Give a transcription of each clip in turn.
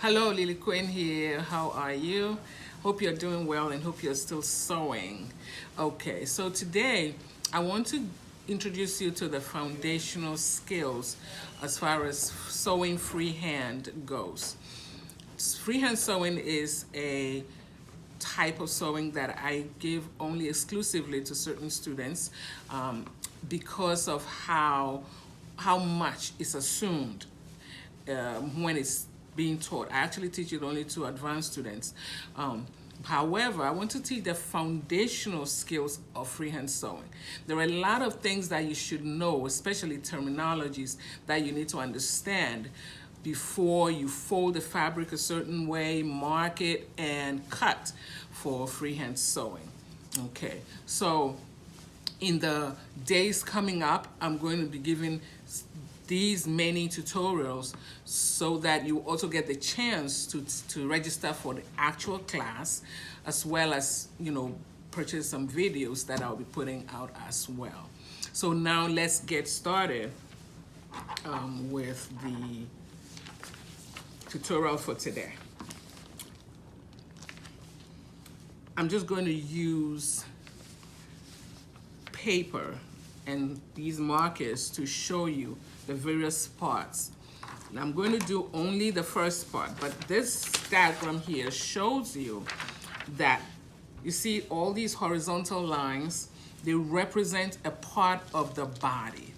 Hello, Lily Quinn here. How are you? Hope you're doing well and hope you're still sewing. Okay, so today I want to introduce you to the foundational skills as far as sewing freehand goes. Freehand sewing is a type of sewing that I give only exclusively to certain students because of how much is assumed when it's being taught. I actually teach it only to advanced students. However, I want to teach the foundational skills of freehand sewing. There are a lot of things that you should know, especially terminologies that you need to understand before you fold the fabric a certain way, mark it, and cut for freehand sewing. Okay, so in the days coming up, I'm going to be giving these many tutorials so that you also get the chance to register for the actual class, as well as, purchase some videos that I'll be putting out as well. So now let's get started with the tutorial for today. I'm just going to use paper and these markers to show you the various parts. And I'm going to do only the first part, but this diagram here shows you that you see all these horizontal lines, they represent a part of the body.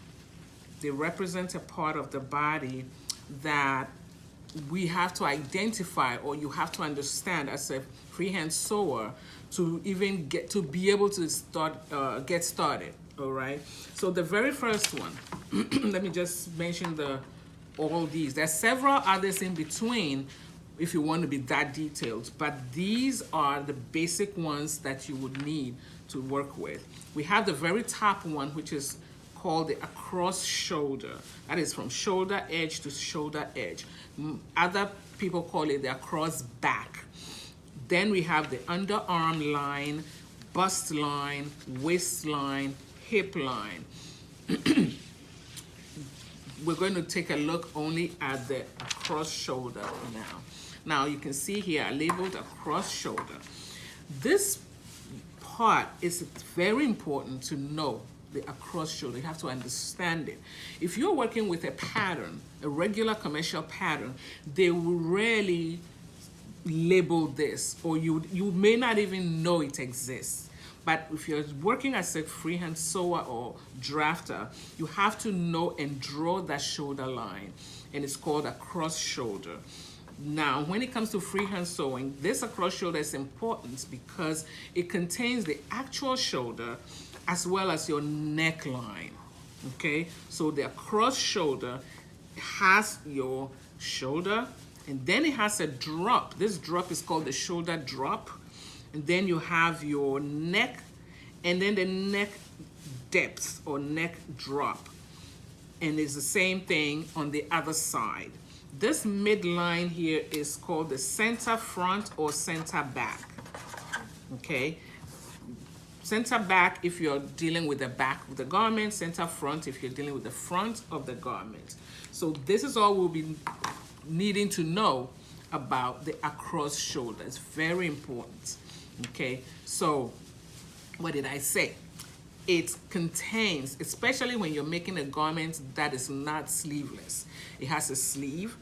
They represent a part of the body that we have to identify, or you have to understand as a freehand sewer to even be able to get started. All right, so the very first one, let me just mention all these. There's several others in between if you want to be that detailed, but these are the basic ones that you would need to work with. We have the very top one, which is called the across shoulder. That is from shoulder edge to shoulder edge. Other people call it the across back. Then we have the underarm line, bust line, waistline, hip line. We're going to take a look only at the across shoulder now. Now you can see here I labeled across shoulder. This part is very important to know. The across shoulder, you have to understand it. If you're working with a pattern, a regular commercial pattern, they will rarely label this, or you may not even know it exists. But if you're working as a freehand sewer or drafter, you have to know and draw that shoulder line, and it's called a cross shoulder. Now, when it comes to freehand sewing, this across shoulder is important because it contains the actual shoulder as well as your neckline. Okay, so the across shoulder has your shoulder, and then it has a drop. This drop is called the shoulder drop. And then you have your neck, and then the neck depth or neck drop. And it's the same thing on the other side. This midline here is called the center front or center back. Okay? Center back if you're dealing with the back of the garment, center front if you're dealing with the front of the garment. So this is all we'll be needing to know about the across shoulder. It's very important. Okay, so what did I say? It contains, especially when you're making a garment that is not sleeveless, it has a sleeve.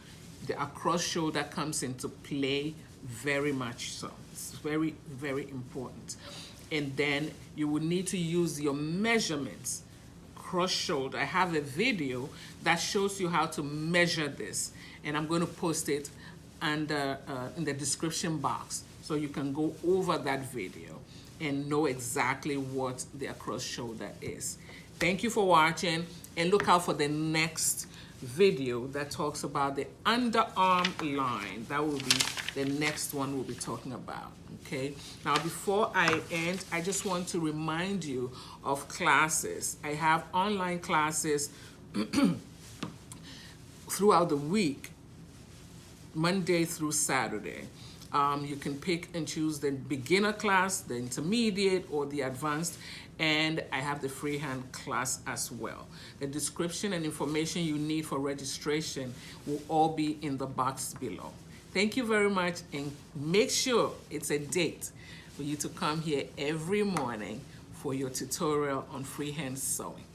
The across shoulder comes into play very much so. It's very, very important. And then you will need to use your measurements. Cross shoulder, I have a video that shows you how to measure this, and I'm going to post it under in the description box, so you can go over that video and know exactly what the across shoulder is. Thank you for watching, and look out for the next video that talks about the underarm line. That will be the next one we'll be talking about. Okay, now before I end, I just want to remind you of classes. I have online classes throughout the week, Monday through Saturday. You can pick and choose the beginner class, the intermediate, or the advanced, and I have the freehand class as well. The description and information you need for registration will all be in the box below. Thank you very much, and make sure it's a date for you to come here every morning for your tutorial on freehand sewing.